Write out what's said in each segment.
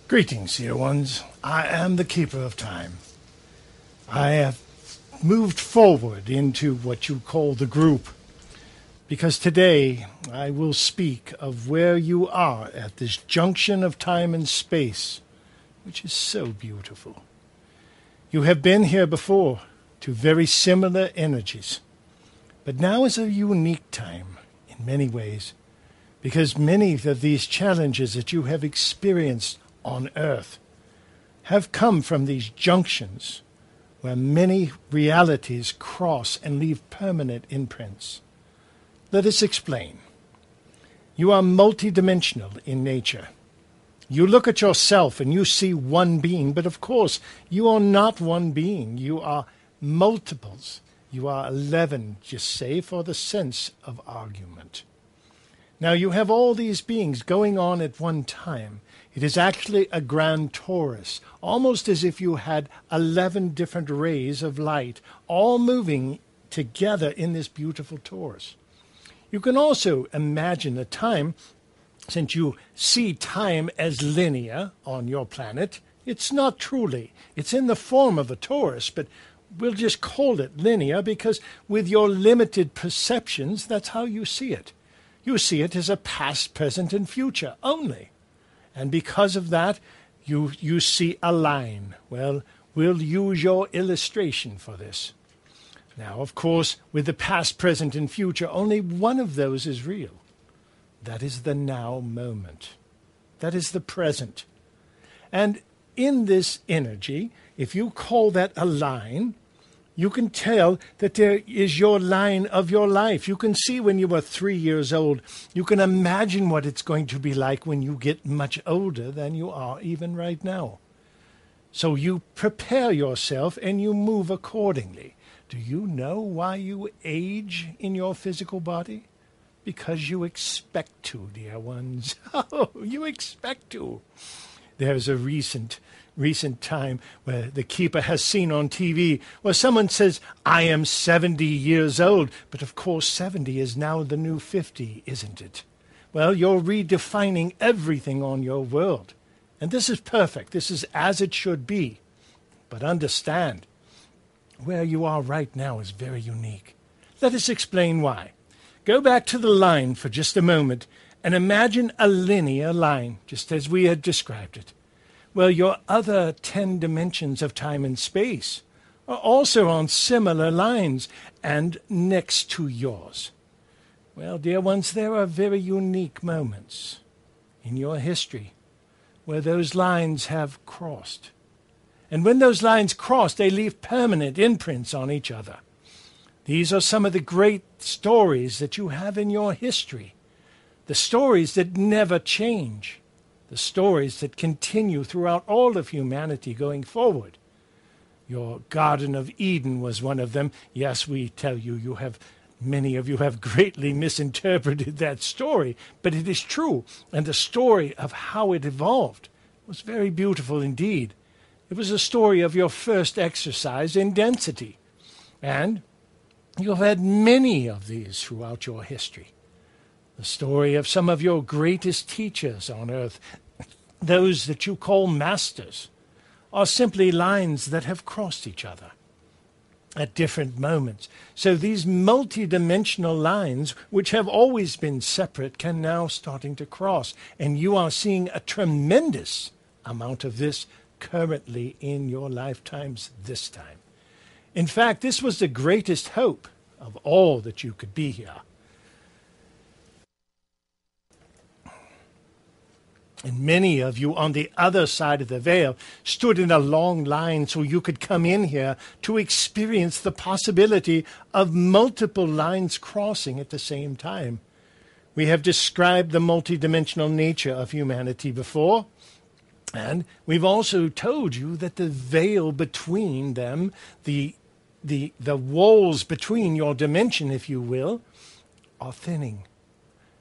Greetings, dear ones. I am the Keeper of Time. I have moved forward into what you call the group, because today I will speak of where you are at this junction of time and space, which is so beautiful. You have been here before to very similar energies, but now is a unique time in many ways, because many of these challenges that you have experienced on Earth have come from these junctions where many realities cross and leave permanent imprints. Let us explain. You are multidimensional in nature. You look at yourself and you see one being, but of course you are not one being. You are multiples. You are 11, just say, for the sense of argument. Now you have all these beings going on at one time. It is actually a grand torus, almost as if you had 11 different rays of light, all moving together in this beautiful torus. You can also imagine a time, since you see time as linear on your planet, it's not truly. It's in the form of a torus, but we'll just call it linear because with your limited perceptions, that's how you see it. You see it as a past, present, and future only. And because of that, you see a line. Well, we'll use your illustration for this. Now, of course, with the past, present, and future, only one of those is real. That is the now moment. That is the present. And in this energy, if you call that a line, you can tell that there is your line of your life. You can see when you were 3 years old. You can imagine what it's going to be like when you get much older than you are even right now. So you prepare yourself and you move accordingly. Do you know why you age in your physical body? Because you expect to, dear ones. Oh, you expect to. There's a recent time where the Keeper has seen on TV where someone says, I am 70 years old. But of course, 70 is now the new 50, isn't it? Well, you're redefining everything on your world. And this is perfect. This is as it should be. But understand, where you are right now is very unique. Let us explain why. Go back to the line for just a moment and imagine a linear line, just as we had described it. Well, your other 10 dimensions of time and space are also on similar lines and next to yours. Well, dear ones, there are very unique moments in your history where those lines have crossed. And when those lines cross, they leave permanent imprints on each other. These are some of the great stories that you have in your history, the stories that never change. The stories that continue throughout all of humanity going forward. Your Garden of Eden was one of them. Yes, we tell you, many of you have greatly misinterpreted that story, but it is true. And the story of how it evolved was very beautiful indeed. It was a story of your first exercise in density. And you've had many of these throughout your history. The story of some of your greatest teachers on earth, those that you call masters, are simply lines that have crossed each other at different moments. So these multidimensional lines, which have always been separate, can now starting to cross. And you are seeing a tremendous amount of this currently in your lifetimes this time. In fact, this was the greatest hope of all that you could be here. And many of you on the other side of the veil stood in a long line so you could come in here to experience the possibility of multiple lines crossing at the same time. We have described the multidimensional nature of humanity before, and we've also told you that the veil between them, the walls between your dimension, if you will, are thinning.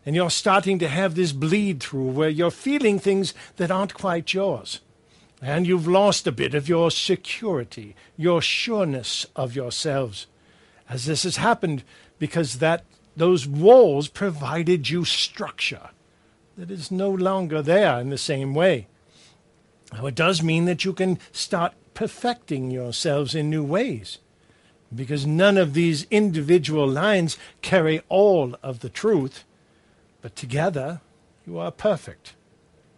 And you're starting to have this bleed through where you're feeling things that aren't quite yours. And you've lost a bit of your security, your sureness of yourselves. As this has happened because those walls provided you structure that is no longer there in the same way. Now, it does mean that you can start perfecting yourselves in new ways, because none of these individual lines carry all of the truth, but together you are perfect.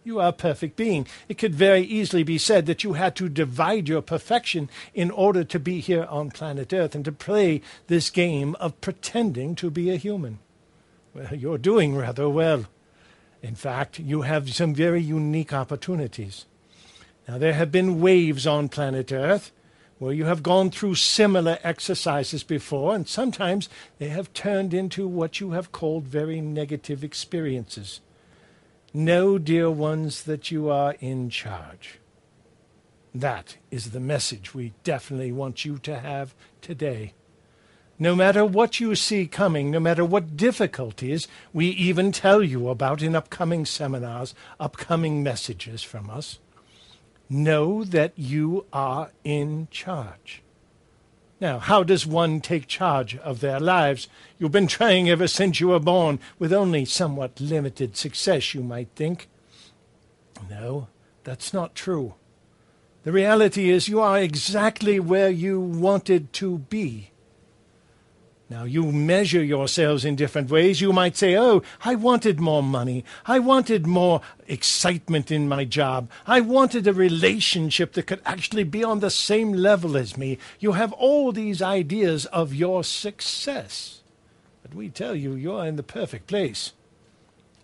You are a perfect being. It could very easily be said that you had to divide your perfection in order to be here on planet Earth and to play this game of pretending to be a human. Well, you're doing rather well. In fact, you have some very unique opportunities. Now, there have been waves on planet Earth where you have gone through similar exercises before, and sometimes they have turned into what you have called very negative experiences. Know, dear ones, that you are in charge. That is the message we definitely want you to have today. No matter what you see coming, no matter what difficulties we even tell you about in upcoming seminars, upcoming messages from us, know that you are in charge. Now, how does one take charge of their lives? You've been trying ever since you were born, with only somewhat limited success, you might think. No, that's not true. The reality is you are exactly where you wanted to be. Now, you measure yourselves in different ways. You might say, oh, I wanted more money. I wanted more excitement in my job. I wanted a relationship that could actually be on the same level as me. You have all these ideas of your success. But we tell you, you are in the perfect place.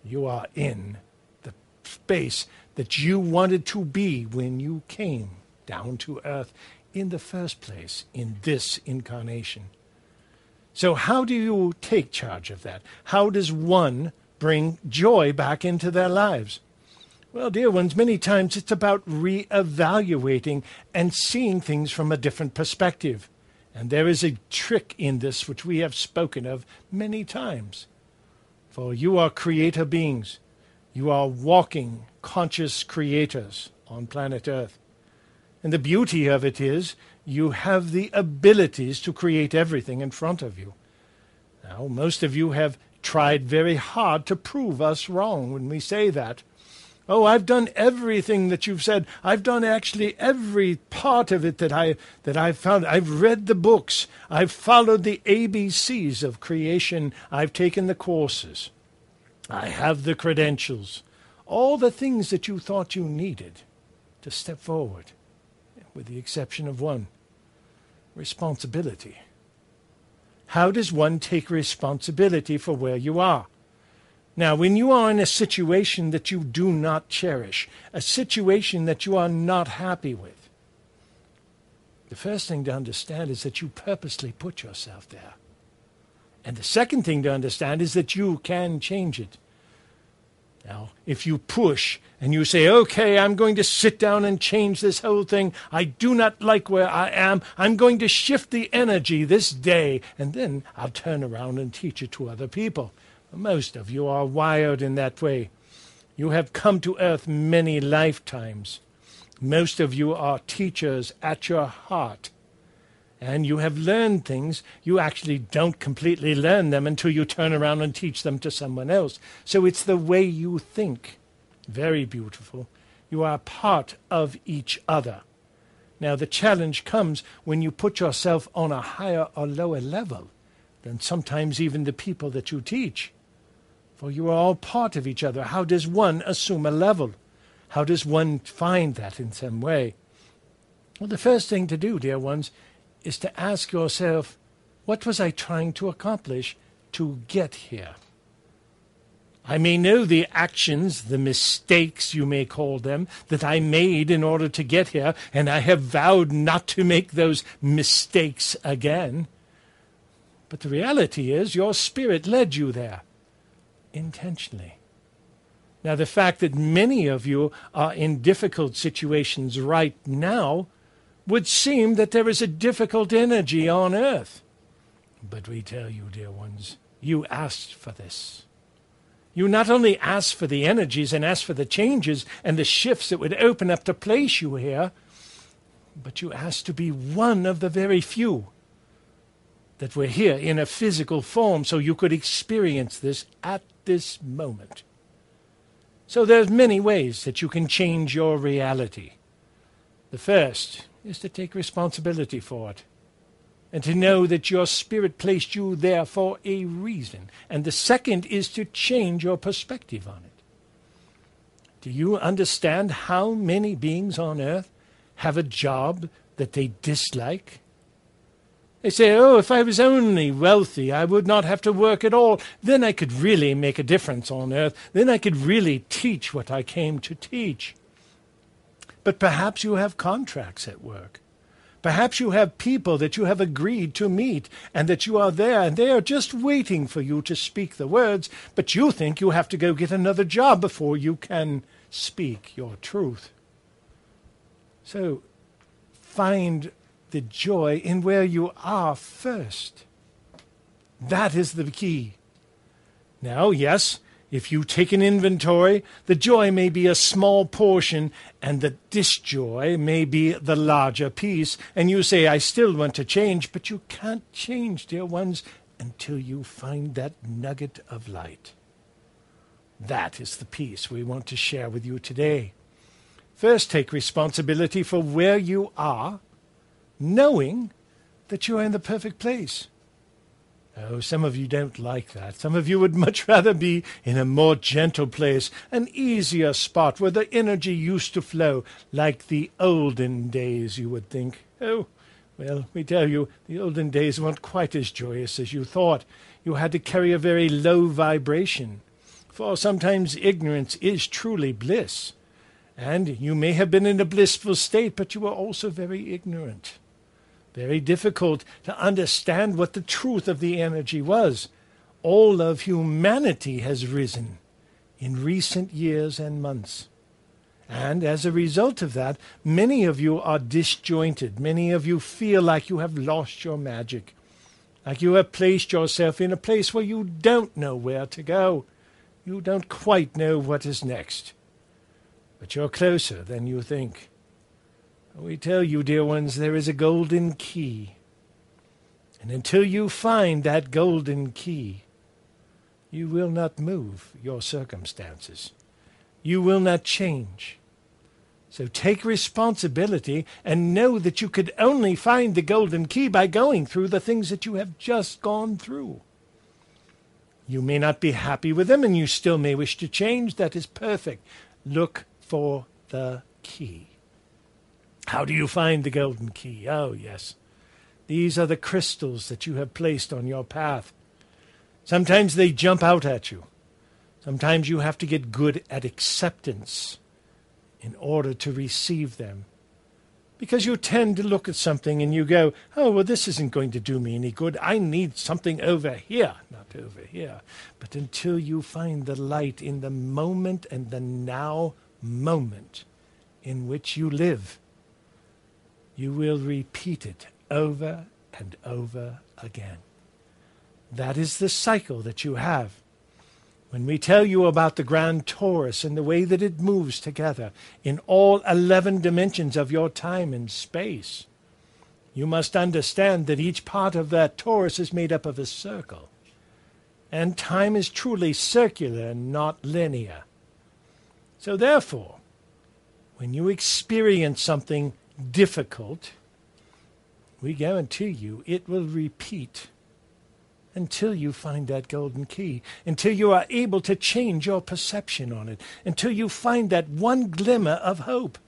You are in the space that you wanted to be when you came down to earth in the first place, in this incarnation. So how do you take charge of that? How does one bring joy back into their lives? Well, dear ones, many times it's about reevaluating and seeing things from a different perspective. And there is a trick in this which we have spoken of many times. For you are creator beings. You are walking, conscious creators on planet Earth. And the beauty of it is you have the abilities to create everything in front of you. Now, most of you have tried very hard to prove us wrong when we say that. Oh, I've done everything that you've said. I've done actually every part of it that I've found. I've read the books. I've followed the ABCs of creation. I've taken the courses. I have the credentials. All the things that you thought you needed to step forward, with the exception of one: responsibility. How does one take responsibility for where you are? Now, when you are in a situation that you do not cherish, a situation that you are not happy with, the first thing to understand is that you purposely put yourself there. And the second thing to understand is that you can change it. Now, if you push and you say, okay, I'm going to sit down and change this whole thing. I do not like where I am. I'm going to shift the energy this day, and then I'll turn around and teach it to other people. Most of you are wired in that way. You have come to earth many lifetimes. Most of you are teachers at your heart. And you have learned things. You actually don't completely learn them until you turn around and teach them to someone else. So it's the way you think. Very beautiful. You are part of each other. Now the challenge comes when you put yourself on a higher or lower level than sometimes even the people that you teach. For you are all part of each other. How does one assume a level? How does one find that in some way? Well, the first thing to do, dear ones, is to ask yourself, what was I trying to accomplish to get here? I may know the actions, the mistakes you may call them, that I made in order to get here, and I have vowed not to make those mistakes again. But the reality is your spirit led you there, intentionally. Now, the fact that many of you are in difficult situations right now would seem that there is a difficult energy on earth. But we tell you, dear ones, you asked for this. You not only asked for the energies and asked for the changes and the shifts that would open up to place you here, but you asked to be one of the very few that were here in a physical form so you could experience this at this moment. So there's many ways that you can change your reality. The first is to take responsibility for it, and to know that your spirit placed you there for a reason. And the second is to change your perspective on it. Do you understand how many beings on earth have a job that they dislike? They say, oh, if I was only wealthy, I would not have to work at all. Then I could really make a difference on earth. Then I could really teach what I came to teach. But perhaps you have contracts at work. Perhaps you have people that you have agreed to meet and that you are there and they are just waiting for you to speak the words, but you think you have to go get another job before you can speak your truth. So find the joy in where you are first. That is the key. Now, yes, if you take an inventory, the joy may be a small portion and the disjoy may be the larger piece. And you say, I still want to change, but you can't change, dear ones, until you find that nugget of light. That is the piece we want to share with you today. First, take responsibility for where you are, knowing that you are in the perfect place. Oh, some of you don't like that. Some of you would much rather be in a more gentle place, an easier spot where the energy used to flow, like the olden days, you would think. Oh, well, we tell you, the olden days weren't quite as joyous as you thought. You had to carry a very low vibration, for sometimes ignorance is truly bliss. And you may have been in a blissful state, but you were also very ignorant. Very difficult to understand what the truth of the energy was. All of humanity has risen in recent years and months. And as a result of that, many of you are disjointed. Many of you feel like you have lost your magic, like you have placed yourself in a place where you don't know where to go. You don't quite know what is next. But you're closer than you think. We tell you, dear ones, there is a golden key. And until you find that golden key, you will not move your circumstances. You will not change. So take responsibility and know that you could only find the golden key by going through the things that you have just gone through. You may not be happy with them and you still may wish to change. That is perfect. Look for the key. How do you find the golden key? Oh, yes. These are the crystals that you have placed on your path. Sometimes they jump out at you. Sometimes you have to get good at acceptance in order to receive them. Because you tend to look at something and you go, oh, well, this isn't going to do me any good. I need something over here, not over here. But until you find the light in the moment and the now moment in which you live, you will repeat it over and over again. That is the cycle that you have. When we tell you about the grand torus and the way that it moves together in all 11 dimensions of your time and space, you must understand that each part of that torus is made up of a circle. And time is truly circular, not linear. So therefore, when you experience something difficult, we guarantee you it will repeat until you find that golden key, until you are able to change your perception on it, until you find that one glimmer of hope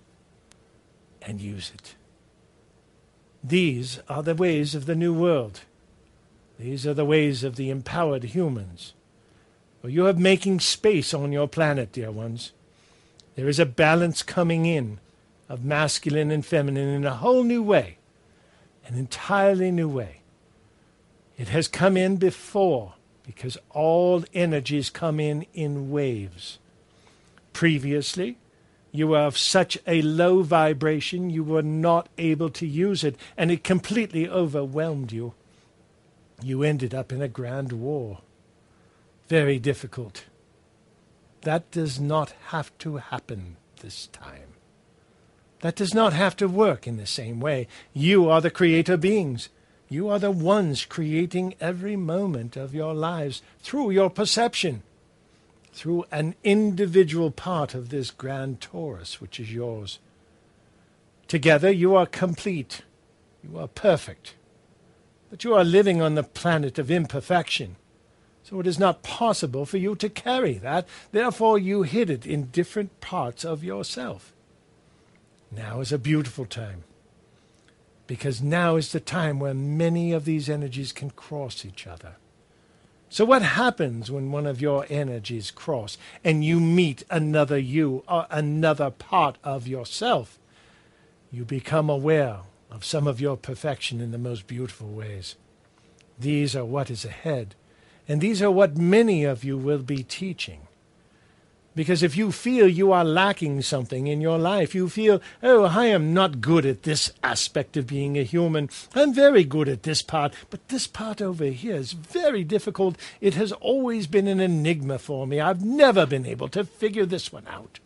and use it. These are the ways of the new world. These are the ways of the empowered humans. For you are making space on your planet, dear ones. There is a balance coming in of masculine and feminine in a whole new way, an entirely new way. It has come in before because all energies come in waves. Previously, you were of such a low vibration you were not able to use it, and it completely overwhelmed you. You ended up in a grand war. Very difficult. That does not have to happen this time. That does not have to work in the same way. You are the creator beings. You are the ones creating every moment of your lives through your perception, through an individual part of this grand torus which is yours. Together you are complete. You are perfect. But you are living on the planet of imperfection. So it is not possible for you to carry that. Therefore you hid it in different parts of yourself. Now is a beautiful time. Because now is the time where many of these energies can cross each other. So what happens when one of your energies cross and you meet another you or another part of yourself? You become aware of some of your perfection in the most beautiful ways. These are what is ahead, and these are what many of you will be teaching. Because if you feel you are lacking something in your life, you feel, oh, I am not good at this aspect of being a human. I'm very good at this part, but this part over here is very difficult. It has always been an enigma for me. I've never been able to figure this one out.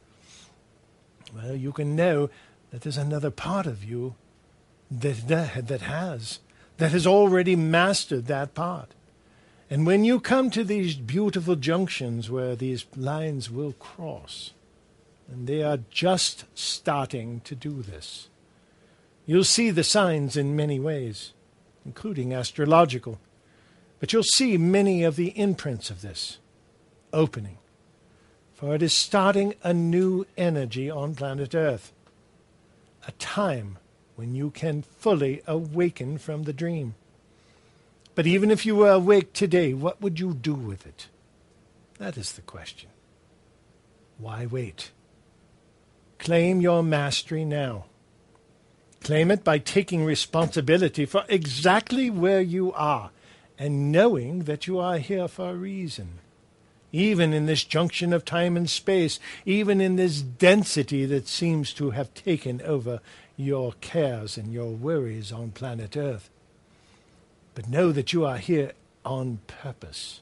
Well, you can know that there's another part of you that has already mastered that part. And when you come to these beautiful junctions where these lines will cross, and they are just starting to do this, you'll see the signs in many ways, including astrological. But you'll see many of the imprints of this opening. For it is starting a new energy on planet Earth. A time when you can fully awaken from the dream. But even if you were awake today, what would you do with it? That is the question. Why wait? Claim your mastery now. Claim it by taking responsibility for exactly where you are and knowing that you are here for a reason. Even in this junction of time and space, even in this density that seems to have taken over your cares and your worries on planet Earth. But know that you are here on purpose.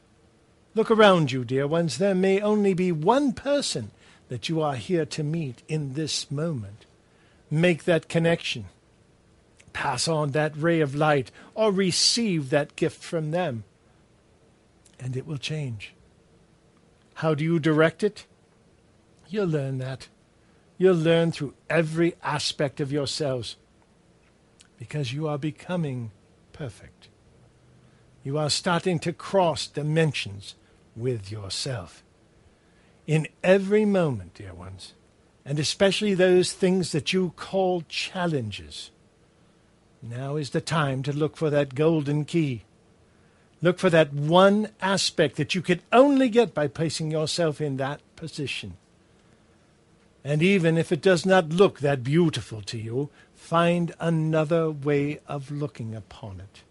Look around you, dear ones. There may only be one person that you are here to meet in this moment. Make that connection. Pass on that ray of light or receive that gift from them. And it will change. How do you direct it? You'll learn that. You'll learn through every aspect of yourselves. Because you are becoming perfect. You are starting to cross dimensions with yourself. In every moment, dear ones, and especially those things that you call challenges, now is the time to look for that golden key. Look for that one aspect that you could only get by placing yourself in that position. And even if it does not look that beautiful to you, find another way of looking upon it.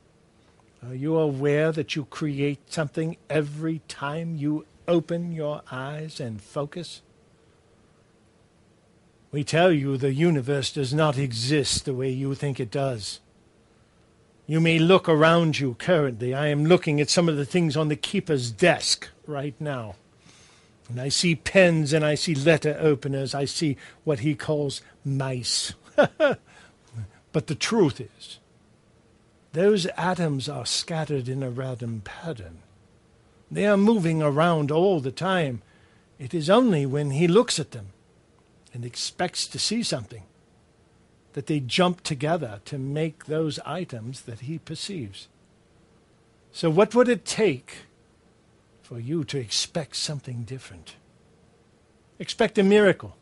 Are you aware that you create something every time you open your eyes and focus? We tell you the universe does not exist the way you think it does. You may look around you currently. I am looking at some of the things on the keeper's desk right now. And I see pens and I see letter openers. I see what he calls mice. But the truth is, those atoms are scattered in a random pattern. They are moving around all the time. It is only when he looks at them and expects to see something that they jump together to make those items that he perceives. So what would it take for you to expect something different? Expect a miracle.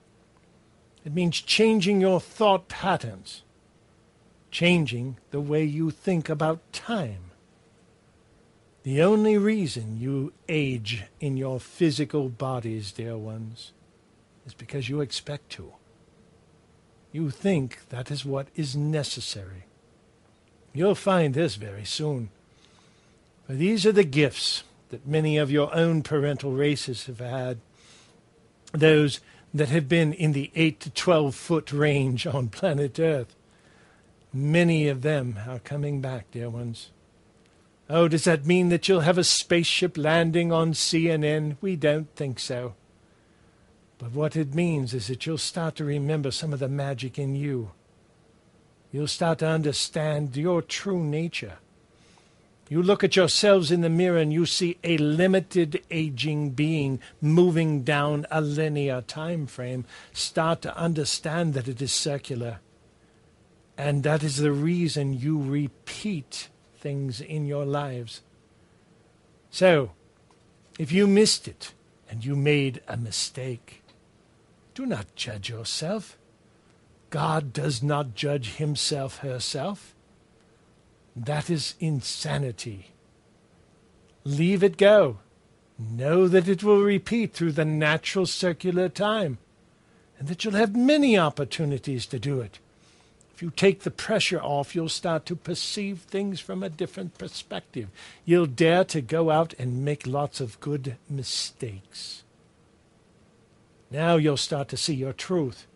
It means changing your thought patterns. Changing the way you think about time. The only reason you age in your physical bodies, dear ones, is because you expect to. You think that is what is necessary. You'll find this very soon. For these are the gifts that many of your own parental races have had. Those that have been in the 8 to 12 foot range on planet Earth. Many of them are coming back, dear ones. Oh, does that mean that you'll have a spaceship landing on CNN? We don't think so. But what it means is that you'll start to remember some of the magic in you. You'll start to understand your true nature. You look at yourselves in the mirror and you see a limited aging being moving down a linear time frame. Start to understand that it is circular. And that is the reason you repeat things in your lives. So, if you missed it and you made a mistake, do not judge yourself. God does not judge himself, herself. That is insanity. Leave it go. Know that it will repeat through the natural circular time, and that you'll have many opportunities to do it. If you take the pressure off, you'll start to perceive things from a different perspective. You'll dare to go out and make lots of good mistakes. Now you'll start to see your truth.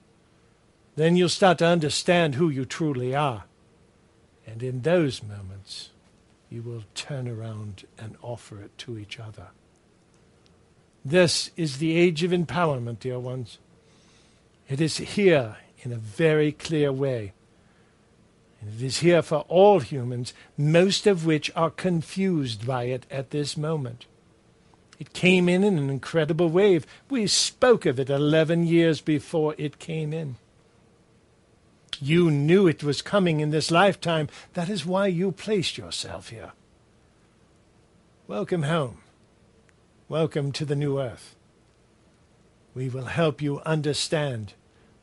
Then you'll start to understand who you truly are. And in those moments, you will turn around and offer it to each other. This is the age of empowerment, dear ones. It is here in a very clear way. And it is here for all humans, most of which are confused by it at this moment. It came in an incredible wave. We spoke of it 11 years before it came in. You knew it was coming in this lifetime. That is why you placed yourself here. Welcome home. Welcome to the new earth. We will help you understand,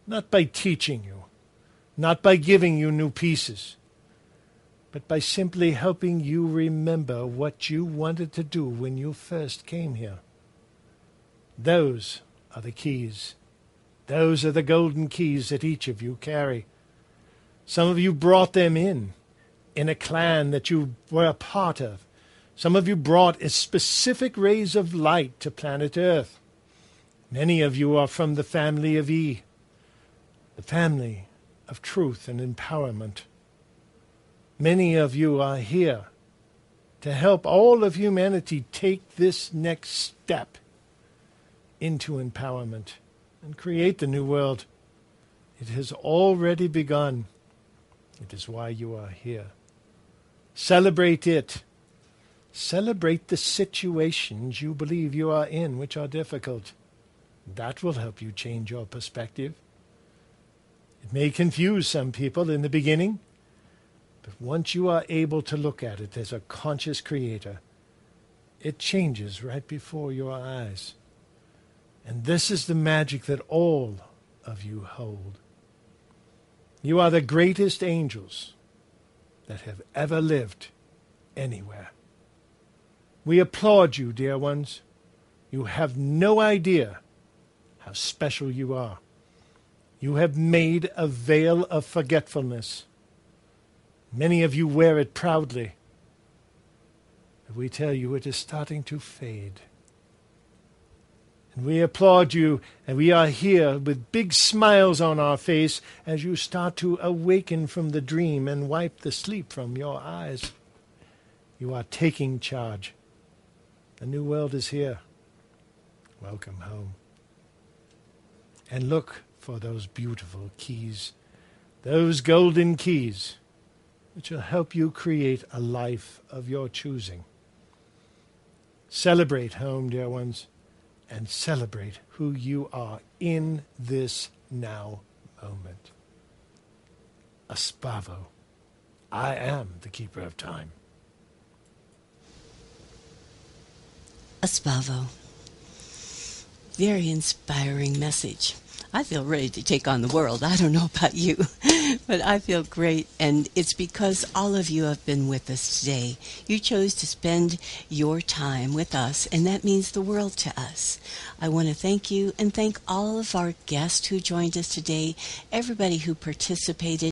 not by teaching you, not by giving you new pieces, but by simply helping you remember what you wanted to do when you first came here. Those are the keys. Those are the golden keys that each of you carry. Some of you brought them in a clan that you were a part of. Some of you brought a specific rays of light to planet Earth. Many of you are from the family of E, the family of truth and empowerment. Many of you are here to help all of humanity take this next step into empowerment and create the new world. It has already begun. It is why you are here. Celebrate it. Celebrate the situations you believe you are in, which are difficult. That will help you change your perspective. It may confuse some people in the beginning, but once you are able to look at it as a conscious creator, it changes right before your eyes. And this is the magic that all of you hold. You are the greatest angels that have ever lived anywhere. We applaud you, dear ones. You have no idea how special you are. You have made a veil of forgetfulness. Many of you wear it proudly. But we tell you it is starting to fade. And we applaud you, and we are here with big smiles on our face as you start to awaken from the dream and wipe the sleep from your eyes. You are taking charge. The new world is here. Welcome home. And look for those beautiful keys, those golden keys, which will help you create a life of your choosing. Celebrate home, dear ones, and celebrate who you are in this now moment. Aspavo, I am the keeper of time. Aspavo. Very inspiring message. I feel ready to take on the world. I don't know about you, but I feel great. And it's because all of you have been with us today. You chose to spend your time with us, and that means the world to us. I want to thank you and thank all of our guests who joined us today, everybody who participated.